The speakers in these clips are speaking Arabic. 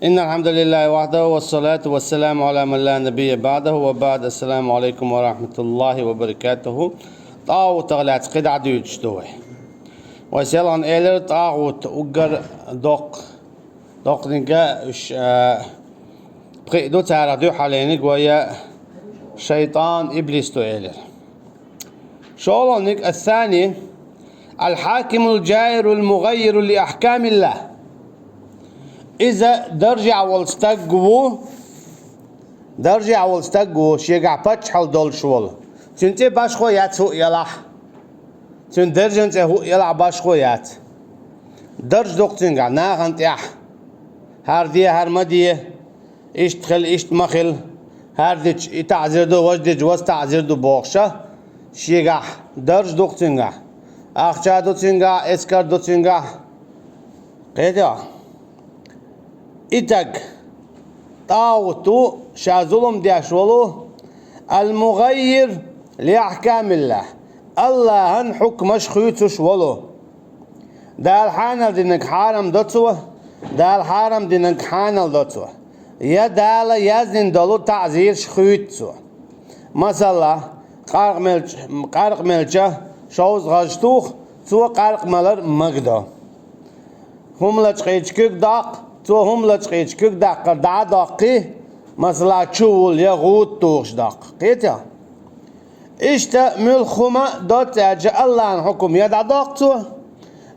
إن الحمد لله وحده والصلاة والسلام على من لا نبي بعده وبعد. السلام عليكم ورحمة الله وبركاته. طاوت غلات قدع ديوتشتوه وسيلان إيلر طاوت أجر دوق نجا بقيدو تعرضو حالينك ويا شيطان إبليس تو إيلر. شغلانك الثاني الحاكم الجائر المغير لأحكام الله. إذا درجع والستقو شيقع باتشحل دول شوال سنتي باشخويات هو يلح سن درجنت هو يلع باشخويات درج دوقتنقع ناغنت يح هاردية هارمدية اشتخل اشتمخل هاردج تعزردو وجدج وستعزردو بوخشة شيقع درج دوقتنقع اخشا دوتنقع اسكار دوتنقع قيدة إتك طاوتو شازولم دياشولو المغير لأحكام الله. الله حكمش خيوتش ولو دال حانل دينك حارم دوتسوه دال حارم دينك حانل دوتسوه يا دال يزن دولو تعزير شخيوتسوه مثلا قارق ملچه شوز غشتوخ تو قارق ملر مقدا هم لچقيچكك داق تو هم لچقيچكك داق دا داقي مثلا چول يا غوت توش داق قيتا اشتا ملخمة دوت يا الله عن حكم يدع داقتو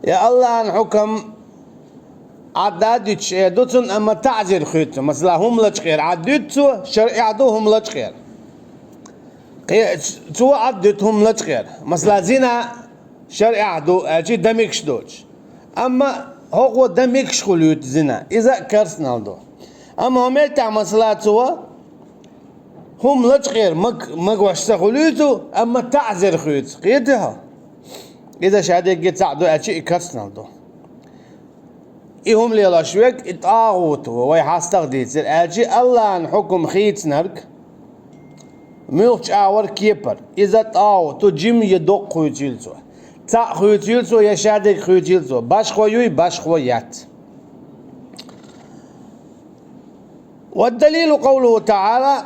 يا الله عن حكم عدادتش دوتن اما تعزير خيتو مثلا هم لچقير عددتو شرعي عدو هم لچقير تو عددهم لچقير مثلا زنا شرعي عدو اجي دمكش دوش اما هو دمكش خلوت زنا اذا كرسنال دو اما هم تعمل صلاة هم لچقير مق واشتغلوتو اما تعزر خيوت قيدها اذا شهادك جيت سعدو اشي كرسنال دو هم لي لا شويك اطاغوتو ويحاستغديت اجي الله عن حكم خيت نرك ملوش اور كيبر اذا طاغوتو جيم يدق خيوتيلسو تا خيوتيلسو يا شهادك خيوتيلسو باش خويوي باش خويات. والدليل قوله تعالى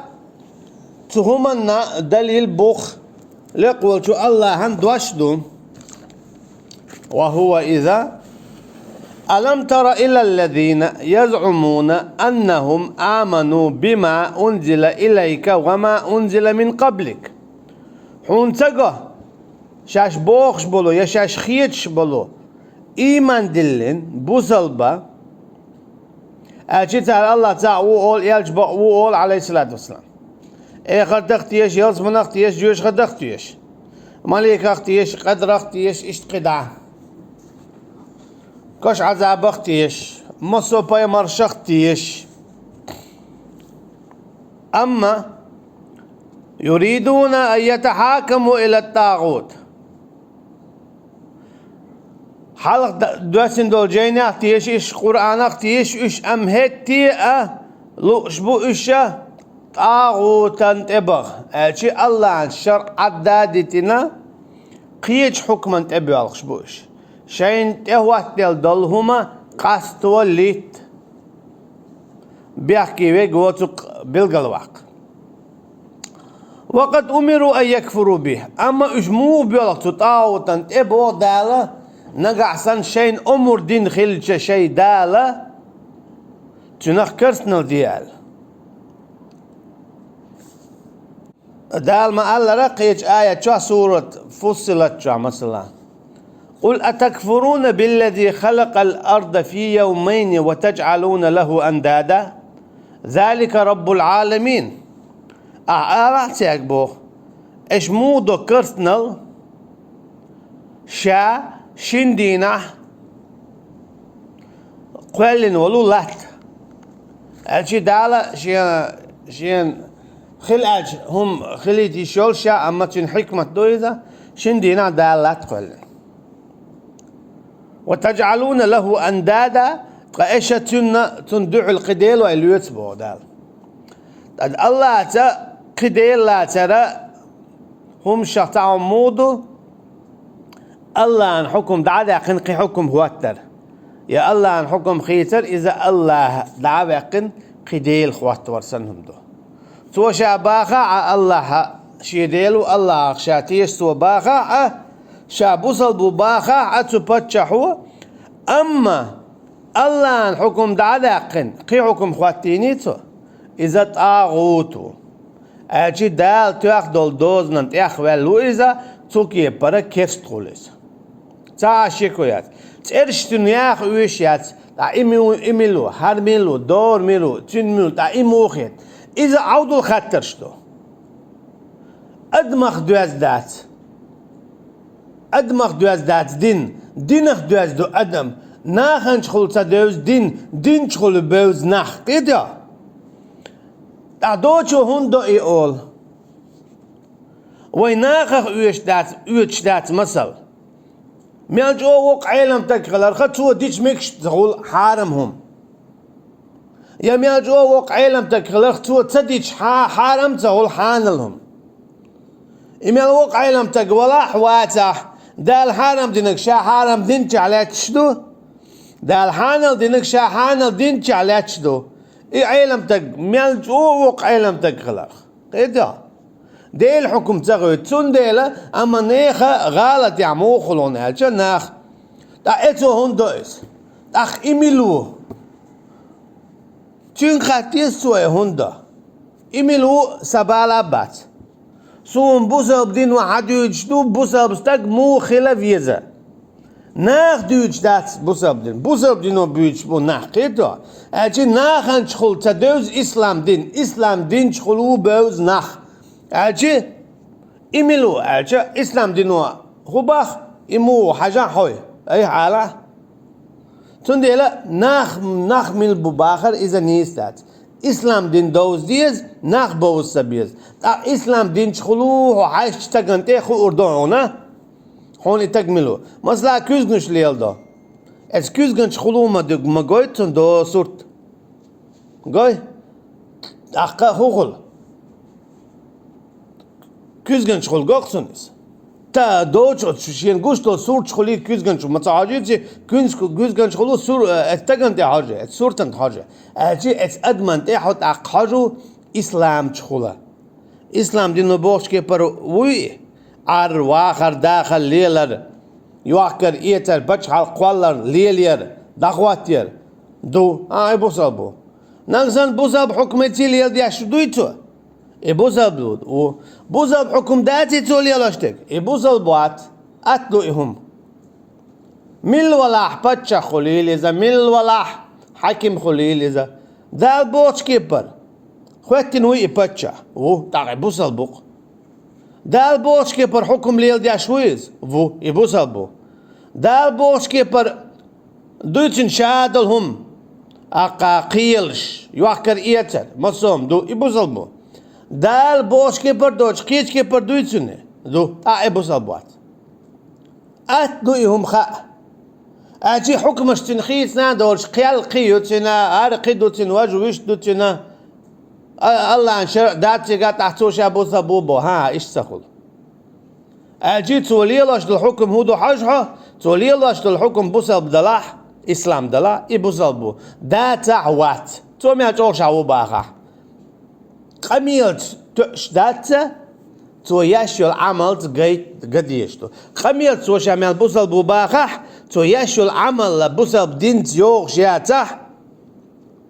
تهمنا دليل بوخ لقول شو الله هندوشدو وهو إذا ألم تر إلى الذين يزعمون أنهم آمنوا بما أنزل إليك وما أنزل من قبلك حونتقه شاش بوخش بلو يا شاش خيتش بلو إيمان دلين بوصلبا أجيت على الله تعالى وقول يلجبأ وقول عليه الصلاة والسلام إيه قد اختيش يلز من اختيش جوش قد اختيش ماليك اختيش قدر اختيش اشتقدع كش عذاب اختيش مصو باي مرش اختيش أما يريدون أن يتحاكموا إلى الطاغوت حلق دوسن دول جينا اختيش اش قرآن اختيش اش امهتي لو شبو اشا طاغوتا تبغ اشي الله عن شرع عدادتنا قيج حكما تبغ شبو اش شين تهوات دل دولهما قاستو الليت بيحكي ويقوتك بالقلواق وقد امروا ان يكفروا به اما اجمو بيولك طاغوتا تبغ داله نقعسن شين أمور دين خلجة شي دالة تنخ كرسنال ديال دال ما قال رقيج آية شو سورة فصلت شو مثلا قل أتكفرون بالذي خلق الأرض في يومين وتجعلون له أندادا ذلك رب العالمين أعرفت يا أكبوخ إيش مودو كرسنال شا شندينا قلن ولو لات الشي دالا شين خلأج هم خليتي شولشا اما تن حكمة دويدا شندينا دالات قلن وتجعلون له اندادا قايشة تندع القديل واليوتبو دال الله تا قديل لا ترى هم شطعوا مودو الله عن حكم دعاء قنقي حكم هواتر يا الله عن حكم خيتر إذا الله دعوة قديل خوات ورسنهم دو تو شاباخا الله شيديلو الله شاتيش تو باخا شابوصل بو باخا اتو باتشحو اما الله عن حكم دعاقن قي حكم خواتينيتو إذا طاغوتو اجي دال تاخ دول دوزنن تاخ ولو إذا توكي برا كيرست خوليس تا شيكويات ترشتن ياخ ويشيات تا إميلو هرميلو دور ميلو تنميلو تا إموخيت إذا عودو الخطرشتو أدمخ دوز دات دينخ دوز دو أدم ناخن شخول تدوز دين شخول بوز نخ قيدا تعدوشو هندو إيقول ويناخخ اوش دات مثل ميانج وق عالم تكغلر خطوة ديش ميكش تقول حارمهم يا ميانج وق عالم تكغلر خطوة تديش حارم تقول حانلهم إميال وق عالم تقولا حواتح دال حارم دينك شا حارم دينك على تشدو دال حانل دينك شا حانل دينك على تشدو إي عالم تق ميانج وق عالم تكغلر قيدا دي الحكم تغوي تون ديلا اما نيخا غالط يعمو خلون هالشا ناخ تا اتو هندوز تاخ ايميلو تون خاتيس سوى هندا ايميلو سبالا بات سوم بوسب دين واحد يجدو بوسب ستاك مو خلاف يزا ناخ ديوج دات بوسب دينو بيوج بو ناخ قيدا اجي ناخ انشخل تدوز اسلام دين شخلو بوز ناخ اجي ايميلو اجي اسلام دينو خباخ امو حاجه حوي اي حاله تنديلا ناخ من بباخر اذا نيستات اسلام دين دوز ديز ناخ بوز سبيز اسلام دين شخلو عايش تاغنتي خو اردونا هون تكملو مثلا كوزغنش ليلدو اس كوزغنش خلو ما غويت دو صورت غوي اقا خوغل كوزغن شغل قاقسونيس تا دوچ شين گوشتو سور شغلي كوزغن شو متعاجي كوزغن شغلو سور اتغنت حاجه سورتن حاجه اجي اس ادمنت حط حاجو اسلام شغله اسلام دينو بوش كي پر وي ار واخر داخل ليلر يوكر ايتر بچحال قوالر ليلير دغواتير دو اي بوسابو نغزن بوساب حكمتي ليل دي شدويتو بوزل بود و بوزل حكم داتي تولي لاشتك بوزل بوات اتلو اهم مل ولاح بچا خليل اذا مل ولاح حكم خليل اذا دال بوش كيبر خواتن وي بچا و تاع بوزل بوق دال بوش كيبر حكم ليل دي شويز و بوزل بو دال بوش كيبر دوتن شادلهم اقاقيلش يوكر ايتر مصوم دو بوزل بو دال بوش كي پر دوش قيش كي پر دويتسونه دو ابو صبوات اتنويهم خا اجي حكم اشتنخيس نادولش قيال قيوتنا ارقيدوتن واجويش دوتنا الله عن شرع داتي قا تحتوش ابو صبوبو ها ايش سخل اجي توليلاش الحكم هودو حاجها توليلاش الحكم بوصل بدلاح اسلام دلا ابو صبو دا تعوات تومي اتوش عو باخا قميلت تشداتة تو يشو العمل قديشتو قميلت تو شامل بوصل بباخح تو يشو العمل بوصل بدين تيوغ شياتح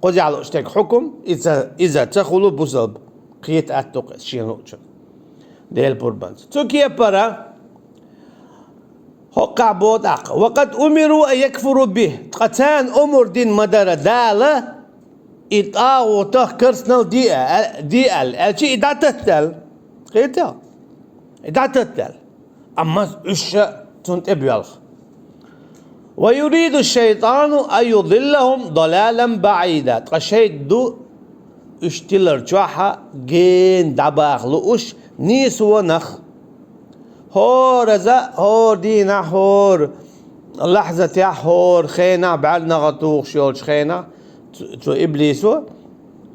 قد يعلو اشتك حكم إذا تخلو بوصل قيت أتوق شينوچ ديل بوربانس تو كيه برا حقع بوضع وقد أمروا أن يكفروا به قتان أمر دين مدار دالة إطاعو كرسنال ديال الشيء إدعتتل قيتا إدعتتل أما إيش تنتبه ويريد الشيطان أن يضلهم ضلالا بعيدا قشيد دو اشتلر جوحا جين دباغ لؤش نيس ونخ هور زا هور دينا هور لحظة يا هور خينا بعدنا غطوخ شيولش خينا تو إبليسو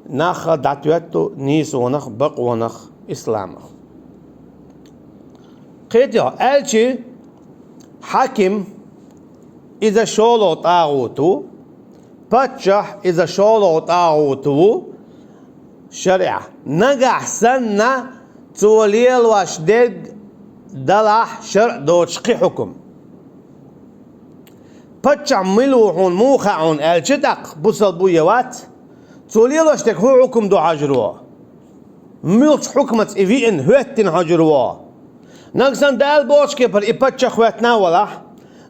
نخ دعتواتو نيس ونخ بق ونخ إسلام قيت يا ألشي حاكم إذا شولو طاغوتو بتشح إذا شولو طاغوتو شريعة نجح سنة توليل واشدد دلح شرع دوشقي حكم بتشع ملوحون موخعون الجدق بوصل بويوات توليل واشدك هو حكم دو عجروه ملش حكمة إيفين هوتين عجروه نقصن دال بوشكي بر إبتشا خواتنا ولح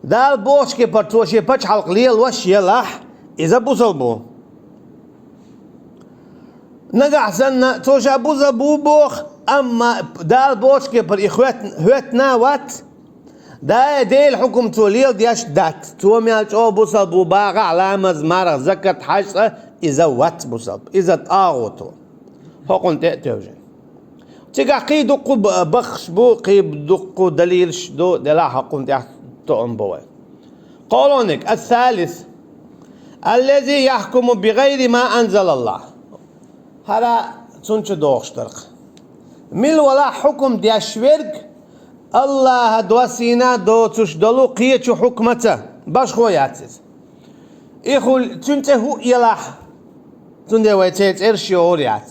دال بوشكي بر توشي بتش حلق ليل وش يلح إذا بوصل بو نقع سنة توشا بوصل بو بوخ أما دال بوشكي بر إخواتنا وات دا ديل حكم توليل دياش دات توميالش أو بوصل بو باغا علامة زمارة زكاة حاجة إذا وات بوصل إذا تآغوتو حكم تأتيوجن تيجا قي دقو بخش بو قي دقو دليل شدو دلا حكم تأتون بوي قولونك الثالث الذي يحكم بغير ما أنزل الله هذا تنش دوغشترق مل ولا حكم دي شورك الله دوسينا دو تشدلو قيتشو حكمته باش خوياتز إخو تنته يلاح تنده ويتيت إرشي أوريات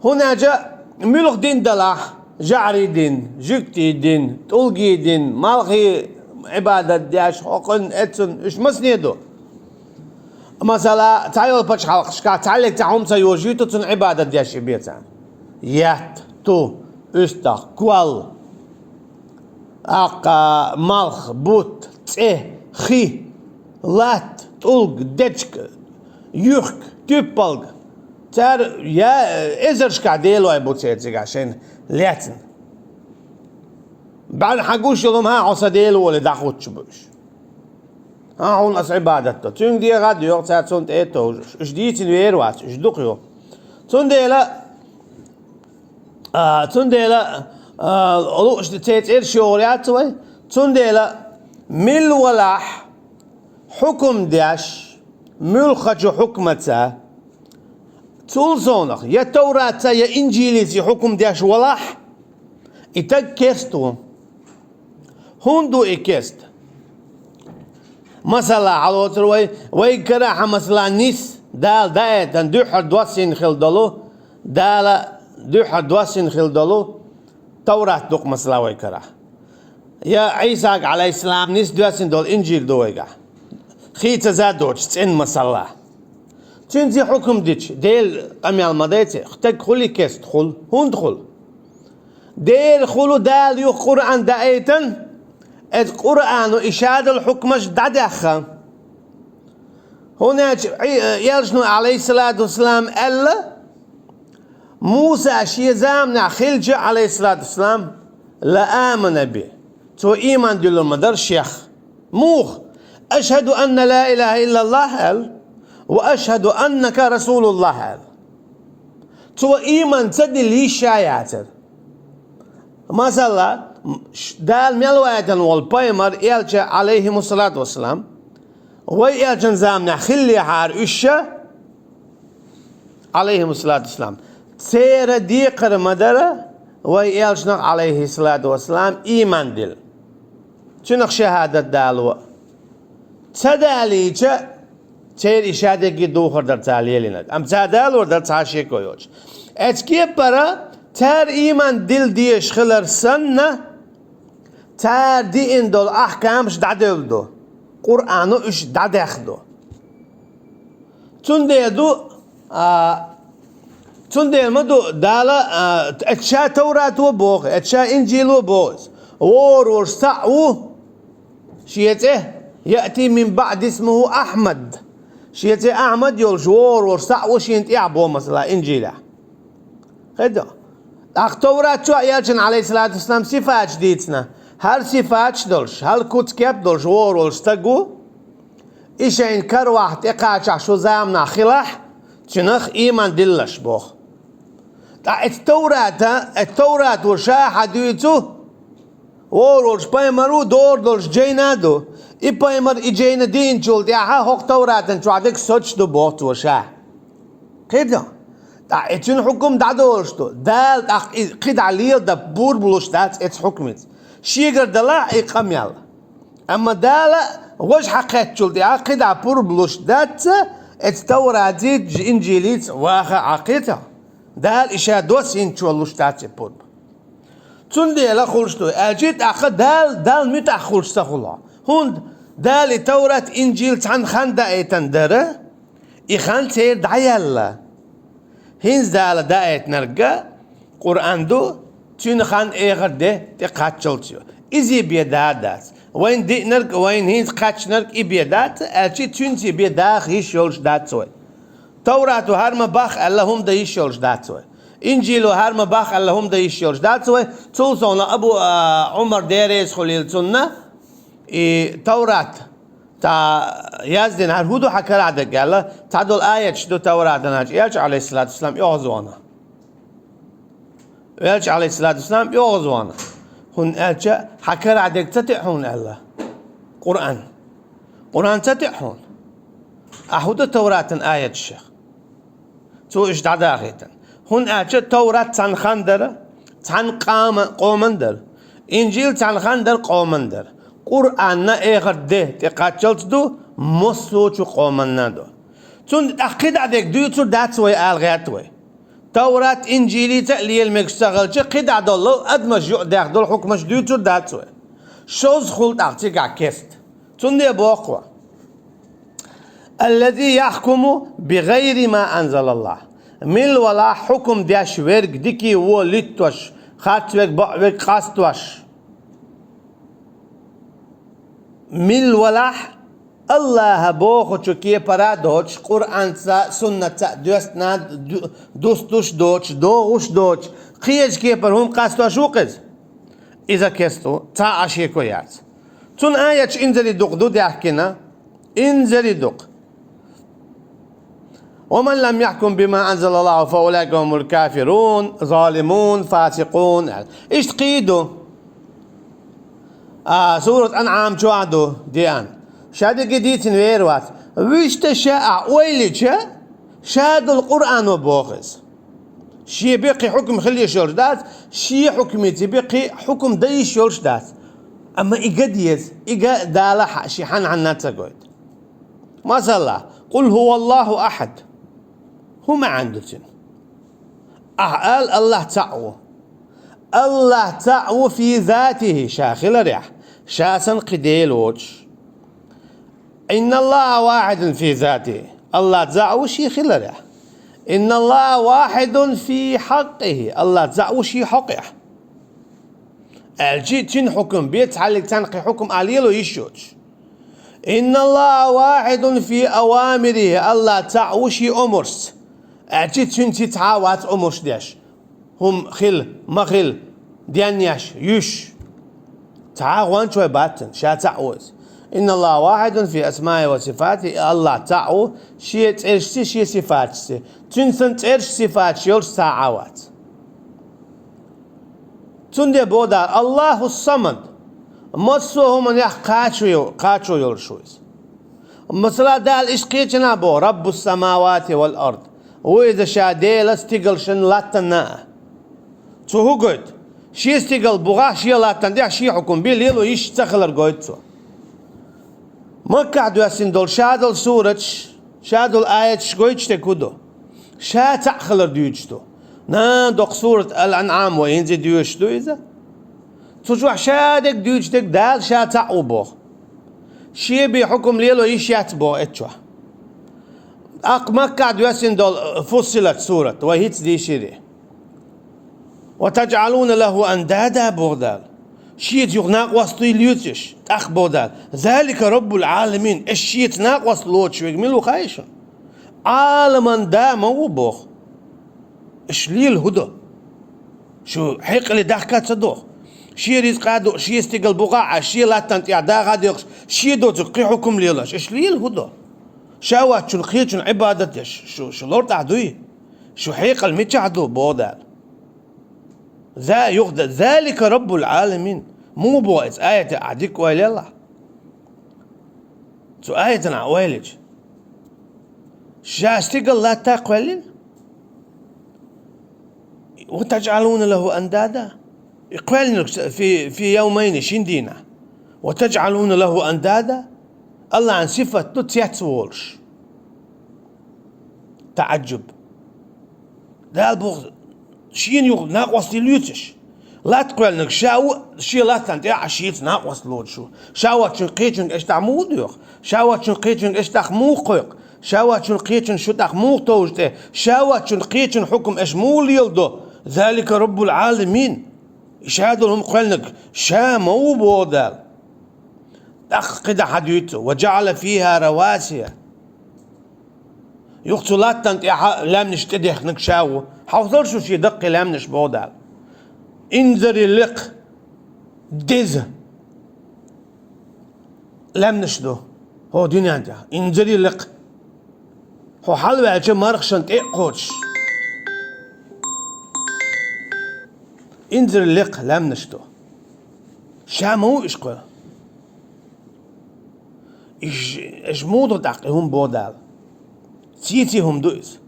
هنا جاء ملغ دين دلاح جعري دين جكتي دين تلقي دين مالغي عبادة دياش حقن اتن اش مسنيدو مثلا تعالوا باتش حلق شكا تعالك تعهم سيوجيتو تن عبادة دياش بيتان يات تو استا كوال اقا مالخ بوت تيه خي لات تلق دجك يخك تيبالق تار يا ازر شكا ديلو اي بوتسيتك عشان لاتن بعد حقوش يوم ها عصديل ولا دخوت شبوش ها هون أس عبادته تون دي غاد يوم ساعة سنت إيتو إيش ديتين ويروات إيش دقيو تون ديلا ألو إيش تيت إيش يوريات توي تون ديلا مل ولاح حكم داش مل خجو حكمته تول زونخ يا توراة يا إنجيلي حكم داش ولاح إتاك كيستو هندو إكست مثلا على تروي ويكره مثلا نيس دال دايت دوحر دواسين خلدلو دال دوحر دواسين خلدلو توراة دوق مثلا ويكره يا عيسى عليه السلام نيس دواسين دول إنجيل دويقع خيت زادوش تين مثلا تنزي حكم ديش ديل قميال مديتي اختك خلي كيست خل هند خل ديل خلو دال يو قرآن دايتن القرآن إشهاد الحكمش دعدخا هنا يرجنو عليه الصلاة والسلام ألا موسى شيزامنا خلج عليه الصلاة والسلام لا آمن به تو إيمان دل المدر شيخ موخ أشهد أن لا إله إلا الله وأشهد أنك رسول الله تو إيمان تدي لي شاياتر مثلا دال ملواتن والبايمر إلجا عليهم الصلاة والسلام وإلجا زامنا خلي حار إشا عليهم الصلاة والسلام تسير ديقر مدرة وإلجا عليه الصلاة والسلام إيمان دل شنو شهادة دالو تداليجا تير إشادة كي دوخر در تعليلنا أم تدالو در تعشي كويوش اتكي برا تار إيمان دل ديش خلر سنة تار دي إن دول أحكامش دعدل دو قرآنو إش دعدخ دو تندي دو تندي مدو دالا اتشا توراة وبوغ اتشا إنجيل وبوغ ورور سعو شيته يأتي من بعد اسمه أحمد شيته أحمد يولج ورور سعو شينت إعبو مثلا إنجيله خدو التوراة شو يالشن عليه الصلاة والسلام صفات جديدنا هل صفات دولش هل كتكب دولش ورولش تقو إيش إن كروح تقاش شو زامنا خلاح تنخ إيمان دلش بوخ التوراة وشا حديثو ورولش بايمرو دور دولش جينا دو إي بايمر إجينا دين جولد ياها هوك توراة شو عدك سوتش دو بوت وشا كده اتشن حكم دادولشتو دال قيد عليل دا بور بلوشتات اتس حكمت شيغر دلا اقام يلا أما دالة وش حقيت شلتي عقيدة عبور بلوش دات التوراتيت إنجيليت واخا عقيدة دال إشادوس إنشولوش دات بود تندي لا خلشتو أجيت أخد دال ميت أخلش تخلا هون دال توراة إنجيل تان خاندا إيتن درة إخان تير دعيالا هينز دال دايت نرجع قرآن دو تين خان إيغر ده تقاتشلتيو إزي بيدادات وين دي نرك وين هين قاتش نرك إبيدات أشي تنتي بيداخ يشولش داتوي توراة هرم باخ اللهم ده يشولش داتوي إنجيل هرم باخ اللهم ده يشولش داتوي تولسونا أبو عمر ديريس خليل سنة توراة تا يزدين هرهودو حكر عدك يلا تعدل آية شدو توراة ناج يلش عليه الصلاة والسلام يغزوانا يلش عليه الصلاة والسلام يغزوانا هون ألجا حكر عدك تتحون الله قرآن تتحون أحود التوراة آية الشيخ تو إيش دعاغيتا هون ألجا توراة تان خندر تان قومندر إنجيل تان خندر قومندر قرآن إيغر ده تقاتلت دو مصوچ قومنا دو تون أخيد عدك دو تو داتوي آلغاتوي توراة إنجيلي تأليل مكشتغل قيد عدالله أدمج يؤدق دول حكمش ديوتر داتوه شوز خلط أعطيك كيست تندي بوقوة الذي يحكم بغير ما أنزل الله من ولا حكم ديش ورق ديكي وليتوش خاتوك بقوك قاستوش من ولا الله بوخو چوكي پرا دوچ قرآن سا سنت سا دوستوش دوچ دوغوش دوچ قيج كي پر هم قاستو شوقز إذا كستو تا عشيكو يارز تون آية انزلي دوق دو ديحكينا انزلي دوق ومن لم يحكم بما أنزل الله فأولئك هم الكافرون ظالمون فاسقون إيش تقيدو سورة أنعام شو عدو ديان شاد جديد ويروات ويش تشاء ويلجا شاد القرآن وبوغز شي بقي حكم خلي شوردات شي حكمتي بقي حكم دي شوردات أما إيجاديز إيجا دالح شي حن عنا تقول مثلا قل هو الله أحد هو ما عندتن قال الله تعو الله تعو في ذاته شاخل ريح شاسن قديل وجه إن الله واحد في ذاته الله تعو شي خل ريح إن الله واحد في حقه الله تعو شي حقه الجي تن حكم بيت عليك تنقي حكم عليلو يشوش إن الله واحد في أوامره الله تعو شي أمرس الجي تن تتعاوات أمرس ديش هم خل ما خل ديانياش يش تعاوان شوي باتن شا تعوز إن الله واحد في أسمائه وصفاته الله تعو شي ترشتي شي صفاتي تنسن ترش صفات يلش تعاوات تندي بودا الله الصمد مصوه من يح قاتشو يلشويز مثلا دال إشقيتنا بو رب السماوات والأرض وإذا شاديل استيقلشن لاتنا هو قد شي استيقل بغاه شي لاتن دي شي حكم بي ليلو يش تخلر قد ما قعدوا ياسين دول شادل سورج شادل آية شقويتش تكودو شا تأخلر ديوجتو دوق سورة الأنعام وينزي ديوشتو إذا تجوع شادك ديوجتك دال شا تعوبو شي بحكم ليلو يشياتبو اتشوه ما قعدوا ياسين دول فصلت سورة وهيتس دي شيري وتجعلون له أندادا بغدال شيت يغناق وسط اليوتش أخ بودال ذلك رب العالمين الشيت ناق وسط لوتش ويجملوا خايشون عالما دا مو بوخ اشلي الهدى شو حيق اللي داخكات صدوخ شي رزق قادو شي استقل بقاعة شي لا تنتيع دا غادي يقش شي دو تقي حكم ليلاش اشلي الهدى شاوات شو الخيط عبادتش شو لورد عدوي شو حيق المتشعدو بودال ذا يغدى ذلك رب العالمين مو بوئز آية أعديك ويلي الله سو آية نعويلج شاستيقل لا تاقويلين وتجعلون له أندادا يقويلين في يومين شندينا وتجعلون له أندادا الله عن صفة تتيات وولش تعجب ده البغض شين يقول ناقص ليوتش لا تقول انك شاو شي لا تنتي عشيت ناقص لود شاو تشقيتن ايش تعمود يخ شاو تشقيتن ايش تخموق شاو تشقيتن شو تخموق توجته شاو تشقيتن حكم ايش مول يلدو ذلك رب العالمين يشهدوا قلنك شامو بودال قد حديثه وجعل فيها رواسي يقتلات تنت لام نشتدخ نكشاو حوصل شو شي دقي لام نش بودال انذر اللق ديز لام نشدو هو دنيا انت انذر اللق هو حلوة عشان مرخشن تقوش انذر اللق لام نشدو شامو اشقو اجمودو تعقيهم بودال سيتيهم دوز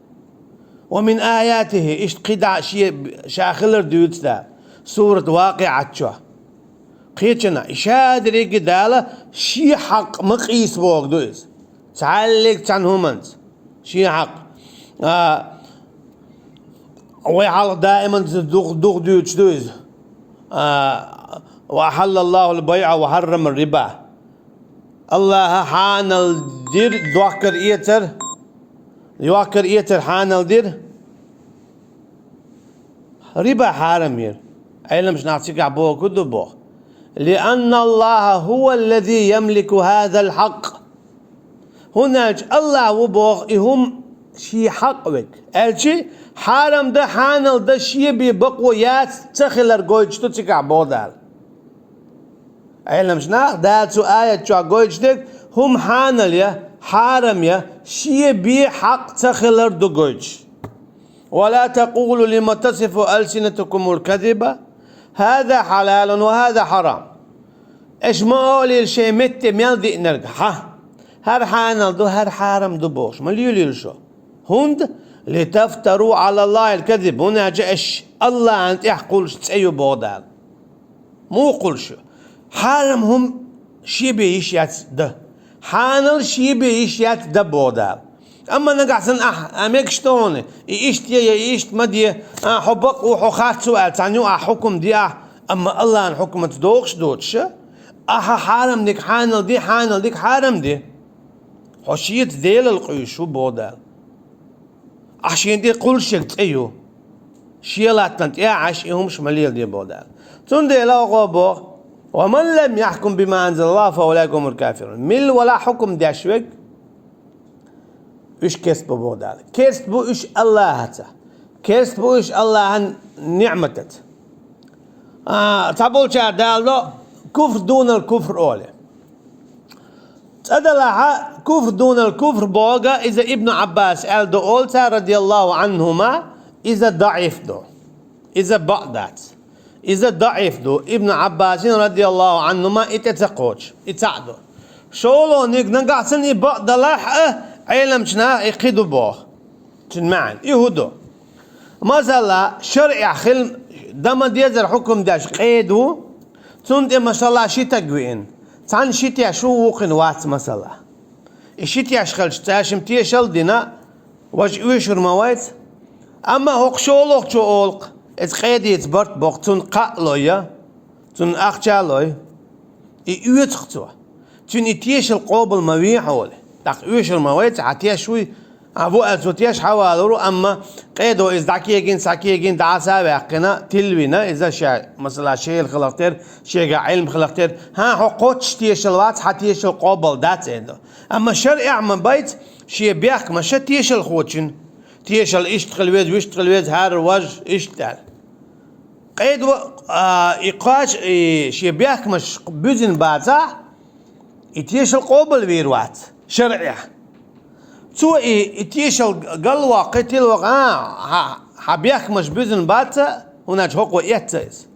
ومن آياته إيش قدع شيء شاخلر دوز دا سورة واقعة شو قيتنا إشادري قدالة شي حق مقيس بوق دوز تعلق تنهمنز شي حق ويحل دائما دوغ دوز وأحل الله البيع وحرم الربا الله حان الدير دوكر إيتر حان الدير ربا حرام ير أيلا مش نعطيك عبوه كدو بوه لأن الله هو الذي يملك هذا الحق هناك الله وبوه هم شي حق بك الشي حرام ده حانل ده شي ببقويات تخلر قويج تتك عبوه دال أيلا مش ناخ دالتو آية شو قويج دك هم حانل يا حرام يا شي بي حق تخلر دو قويج ولا تقولوا لما تصف ألسنتكم الكذبة هذا حلال وهذا حرام ايش ما اولي الشيء مت ميلدي نرجع هر حانل دو هر حرام دو بوش مليولي شو هند لتفتروا على الله الكذب هنا جاش الله انت يقول تسيو بودال مو قول شو حرام هم شي بيشيات ده حانل شي بيشيات ده بودال اما نقعسن اميك شتوني ايشت يا ايشت مدي حبق وحخات سؤال تانيو حكم دي اما الله ان حكم تدوخش دوتش حارم ديك حانل ديك حارم دي حشيت ديل القيشو بودال عشان دي قول شكت ايو شيلات تنت عش ايهم شماليل دي بودال تون دي لا غوبو ومن لم يحكم بما انزل الله فاولئك هم الكافرون مل ولا حكم دي اشوك إيش كسب بودال كسب إيش الله هتا كسب إيش الله نعمتت تقول شا دالو كفر دون الكفر أولي تدلها كفر دون الكفر بوغا إذا ابن عباس ألدو أولتا رضي الله عنهما إذا ضعيف دو إذا بعدات إذا ضعيف دو ابن عباس رضي الله عنهما إتتقوش إتعدو شولو نقعسن إبعد الله علم شنا يقيدوا بوه تنمعن يهودو مثلا شرع خلم دم ديزر حكم داش قيدو تند ما شاء الله شي تقوين تان شي شو وقن وات مثلا شي تيشخل تاشم تيشل دينا واش ويشر مواد اما هوق شولوق شولق اتقيد يتبرت بوق تن قالويا تن اخجالوي يوتختو تن تيشل قوبل مبيحول تاق ويشر مواد عتيا شوي ابو ازوتياش حوالو اما قيدو از داكيجين ساكيجين دعسا باقنا تلوينا اذا شا مثلا شيء خلقتر شيء علم خلقتر ها حقوقش تيشلوات حتيشل قبل دات عنده اما شرع من بيت شيء بيحك مش تيشل خوتشن تيشل اشتغل ويز هار وجه اشتغل قيدو ايقاش شيء بيحك مش بوزن بازا يتيشل قبل ويروات شرع تو اتيشل قلوا قتل وقع حبيخ مش بزن باتا هناك هو يتس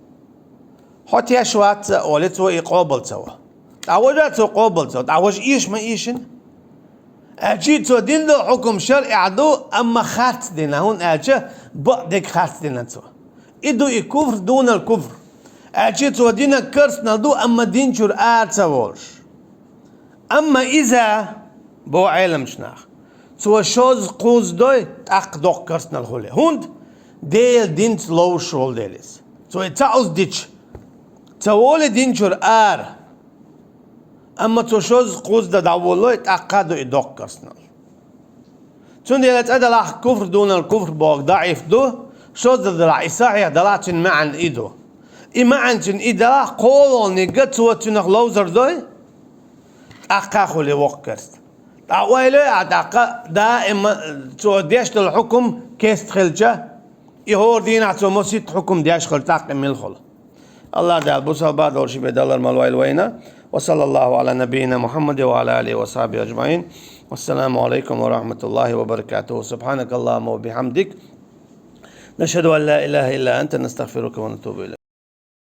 حتى يشوات ولتو يقابل توا تعوجات قابل توا تعوج ايش ما ايشن اجي تو دين له حكم شرعي عدو اما خات دينا هون اجا بعدك خات دينا تو ادو الكفر دون الكفر أجيت ودينا كرسنا دو أما دين شور آرتساورش أما إذا بو علم شناخ تو شوز قوز دوي تأقدوك كرسنا الخولي هند ديل دين لو شول ديليس تو يتعوز ديش تولي دين شور آر أما تو شوز قوز دا داولو يتأقدو إدوك كرسنا تون ديلت أدلع كفر دون الكفر بوك ضعيف دو شوز دلع إساحي دلعتن معن إيدو معن تن إيدا قولو نيجت وتنخ لوزر دوي أقاخو لوكرست أويلو أتاقا دائما تو ديش الحكم كيست خلجة يهور دينا تو مسيت حكم ديش خلتاق من الخل الله دا بوسا بعد ورشي بدلر مالويل وينا وصلى الله على نبينا محمد وعلى آله وصحبه أجمعين والسلام عليكم ورحمة الله وبركاته سبحانك اللهم وبحمدك نشهد أن لا إله إلا أنت نستغفرك ونتوب إليك